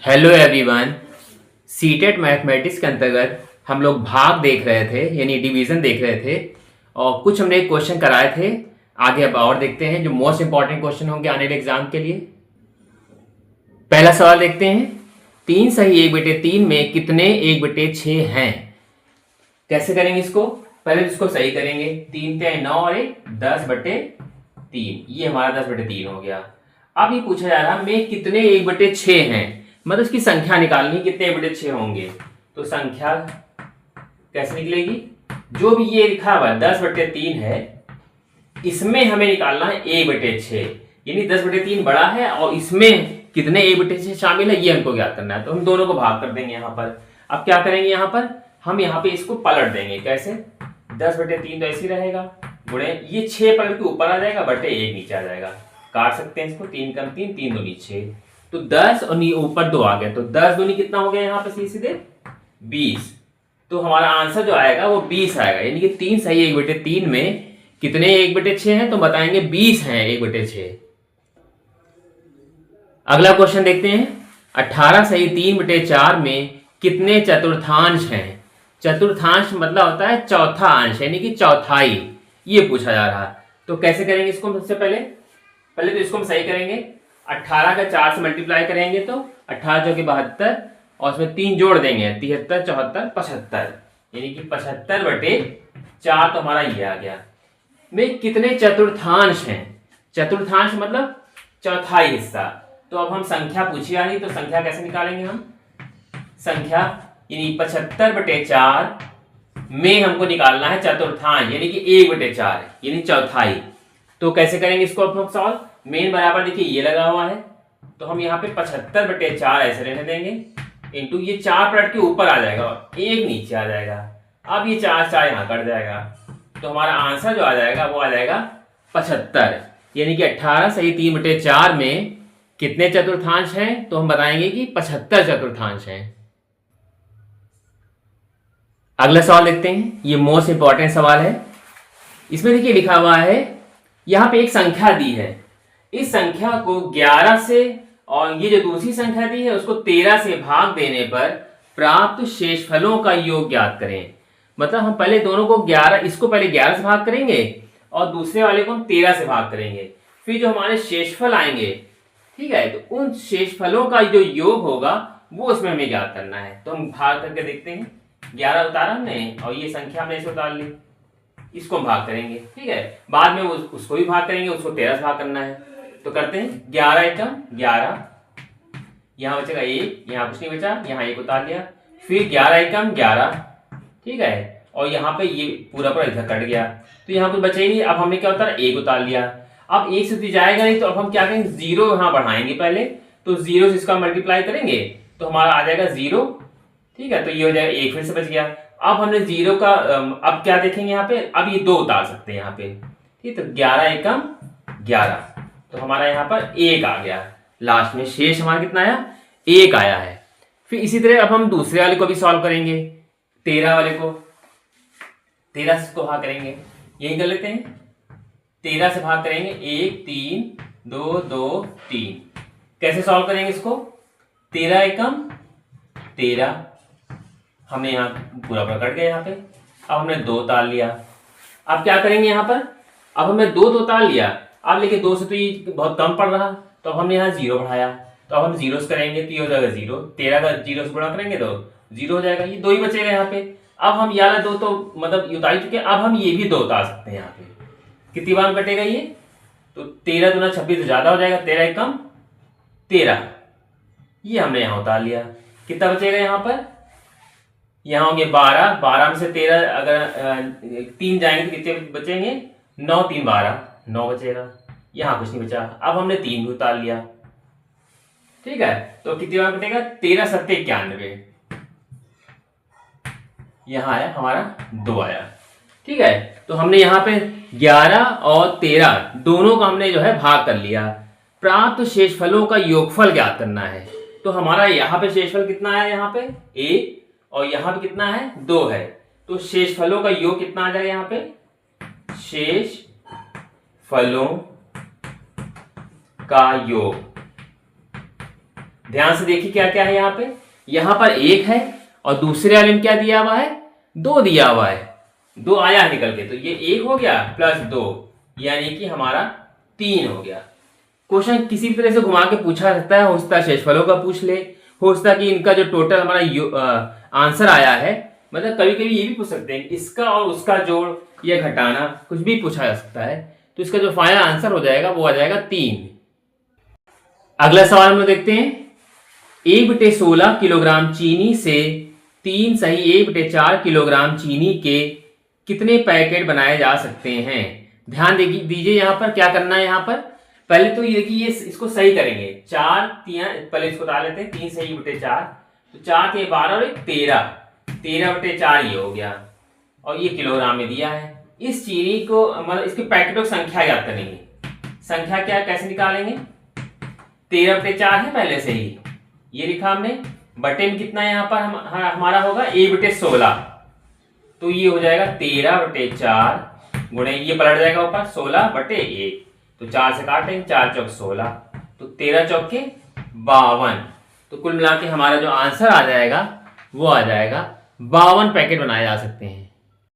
Hello everyone. CTET mathematics के अंतर्गत हम लोग भाग देख रहे थे यानी डिवीजन देख रहे थे और कुछ हमने क्वेश्चन कराए थे। आगे अब और देखते हैं जो मोस्ट इंपॉर्टेंट क्वेश्चन होंगे आने वाले एग्जाम के लिए। पहला सवाल देखते हैं, 3 सही 1/3 में कितने 1/6 हैं? कैसे करेंगे इसको? पहले इसको सही करेंगे, 3×9 और 10/3, ये हमारा 10/3 हो गया। अब ये पूछा जा रहा में कितने 1/6 हैं, मतलब इसकी संख्या निकालनी, कितने 1/6 होंगे। तो संख्या कैसे निकलेगी? जो भी ये लिखा हुआ 10/3 है, इसमें हमें निकालना है 1/6, यानी 10/3 बड़ा है और इसमें कितने 1/6 शामिल है ये हमको ज्ञात करना है। तो हम दोनों को भाग कर देंगे यहाँ पर। अब क्या करेंगे, यहाँ पर हम यहाँ पे इसको पलट देंगे। कैसे? 10/3 तो ऐसे ही रहेगा, गुणे ये 6 पलट के ऊपर आ जाएगा, बटे 1 नीचे आ जाएगा। काट सकते हैं इसको, 3 कम 3, 3 दूनी 6, तो 10 और ऊपर 2 आ गया, तो 10 दूनी कितना हो गया यहाँ पे सीधे 20। तो हमारा आंसर जो आएगा वो 20 आएगा, यानी कि 3 सही 1/3 में कितने 1/6 हैं, तो बताएंगे 20 हैं 1/6। अगला क्वेश्चन देखते हैं, 18 सही 3/4 में कितने चतुर्थांश हैं? चतुर्थांश मतलब होता है चौथा अंश, यानी कि चौथाई, ये पूछा जा रहा है। तो कैसे करेंगे इसको? सबसे पहले तो इसको हम सही करेंगे, 18 का 4 से मल्टीप्लाई करेंगे तो 18 जो कि 72, और उसमें 3 जोड़ देंगे 73, 74, 75, यानी कि 75/4 तो हमारा ये आ गया। में कितने चतुर्थांश हैं? चतुर्थांश मतलब चौथाई हिस्सा। तो अब हम संख्या पूछी आ रही, तो संख्या कैसे निकालेंगे हम? संख्या यानी 75/4 में हमको निकालना है चतुर्थांश, यानी कि 1/4, यानी चौथाई। तो कैसे करेंगे इसको अब हम सॉल्व? मेन बराबर देखिए ये लगा हुआ है, तो हम यहाँ पे 75/4 ऐसे रहने देंगे, इंटू ये 4 पलट के ऊपर आ जाएगा और 1 नीचे आ जाएगा। अब ये 4 यहाँ कट जाएगा, तो हमारा आंसर जो आ जाएगा वो आ जाएगा 75, यानी कि 18 सही 3/4 में कितने चतुर्थांश हैं? तो हम बताएंगे कि 75 चतुर्थांश हैं। अगला सवाल देखते हैं, ये मोस्ट इंपॉर्टेंट सवाल है। इसमें देखिए लिखा हुआ है, यहाँ पे एक संख्या दी है, इस संख्या को 11 से और ये जो दूसरी संख्या दी है उसको 13 से भाग देने पर प्राप्त शेषफलों का योग ज्ञात करें। मतलब हम पहले दोनों को 11, इसको पहले 11 से भाग करेंगे और दूसरे वाले को हम 13 से भाग करेंगे, फिर जो हमारे शेषफल आएंगे, ठीक है, तो उन शेषफलों का जो योग होगा वो उसमें हमें ज्ञात करना है। तो हम भाग करके देखते हैं, 11 उतारा हमने और ये संख्या हमने इसे उतार ली, इसको हम भाग करेंगे, ठीक है, बाद में उसको भी भाग करेंगे, उसको 13 से भाग करना है। तो करते हैं, 11 एकम 11, यहाँ बचेगा 1, यहाँ कुछ नहीं बचा, यहाँ 1 उतार लिया, फिर 11 एकम 11, ठीक है, और यहाँ पे ये पूरा इधर कट गया, तो यहाँ कुछ बचा ही नहीं। अब हमने क्या उतारा, 1 उतार लिया। अब 1 से जाएगा नहीं, तो अब हम क्या करेंगे, 0 यहाँ बढ़ाएंगे पहले, तो 0 से इसका मल्टीप्लाई करेंगे तो हमारा आ जाएगा 0, ठीक है, तो ये हो जाएगा 1 फिर से बच गया। अब हमने 0 का अब क्या देखेंगे यहाँ पे, अब ये 2 उतार सकते हैं यहाँ पे, ठीक, तो 11 एकम 11, तो हमारा यहाँ पर 1 आ गया, लास्ट में शेष हमारा कितना आया, 1 आया है। फिर इसी तरह अब हम दूसरे वाले को भी सॉल्व करेंगे, 13 वाले को 13 से भाग करेंगे, यही कर लेते हैं, 13 से भाग करेंगे, 1 3 2 2 3। कैसे सॉल्व करेंगे इसको? 13 एकम 13, हमने यहाँ पूरा कट गया यहाँ पे, अब हमने 2 उतार लिया। अब क्या करेंगे यहाँ पर, अब हमने 2 तो उतार लिया, अब लेकिन 2 से तो ये बहुत कम पड़ रहा, तो अब हमने यहाँ 0 बढ़ाया, तो अब हम 0 से करेंगे तो ये हो जाएगा 0, 13 का 0 से गुणा करेंगे तो 0 हो जाएगा, ये 2 ही बचेगा यहाँ पे। अब हम ये वाला 2 तो मतलब उतार चुके, अब हम ये भी 2 उतार सकते हैं यहाँ पे। कितनी बार कटेगा ये, तो 13 दूना 26 ज्यादा हो जाएगा, 13 एकम 13, ये हमने यहाँ उतार लिया। कितना बचेगा यहाँ पर, यहाँ होंगे 12, 12 में से 13 अगर 3 जाएंगे तो कितने बचेंगे, 9 3 12, 9 बचेगा, यहाँ कुछ नहीं बचा। अब हमने 3 भी उतार लिया, ठीक है, तो कितनी बार कटेगा, 13 7 91, यहाँ आया हमारा 2 आया, ठीक है। तो हमने यहाँ पे 11 और 13 दोनों का हमने जो है भाग कर लिया। प्राप्त शेषफलों का योगफल ज्ञात करना है, तो हमारा यहाँ पे शेषफल कितना है, यहाँ पे 1 और यहाँ पे कितना है, 2 है, तो शेषफलों का योग कितना आ जाएगा यहाँ पे, शेष फलों का योग ध्यान से देखिए क्या क्या है यहाँ पे। यहाँ पर 1 है और दूसरे वाले में क्या दिया हुआ है, 2 दिया हुआ है, 2 आया है निकल के, तो ये 1 हो गया प्लस 2 यानी कि हमारा 3 हो गया। क्वेश्चन किसी भी तरह से घुमा के पूछा सकता है, हो सकता है शेषफलों का पूछ ले, हो सकता है कि इनका जो टोटल हमारा आंसर आया है, मतलब कभी कभी ये भी पूछ सकते हैं इसका और उसका जोड़ या घटाना, कुछ भी पूछा जा सकता है। तो इसका जो फाइनल आंसर हो जाएगा वो आ जाएगा 3। अगला सवाल में देखते हैं, 1/16 किलोग्राम चीनी से 3 सही 1/4 किलोग्राम चीनी के कितने पैकेट बनाए जा सकते हैं। ध्यान दीजिए यहाँ पर क्या करना है। यहाँ पर पहले तो ये कि ये इसको सही करेंगे, 4 3 पहले इसको डाल लेते हैं, 3 सही 1/4, तो 4 के 12 और 1 13, 13/4 ये हो गया और ये किलोग्राम में दिया है। इस चीनी को मतलब इसके पैकेटों की संख्या याद करेंगे। संख्या क्या कैसे निकालेंगे, 13/4 है पहले से ही, ये लिखा हमने, बटे में कितना यहाँ पर हमारा होगा 1/16, तो ये हो जाएगा 13/4 गुणे, ये पलट जाएगा ऊपर 16/1, तो 4 से काटेंगे, 4 चौक 16, तो 13 चौक के 52, तो कुल मिला के हमारा जो आंसर आ जाएगा वो आ जाएगा 52 पैकेट बनाए जा सकते हैं।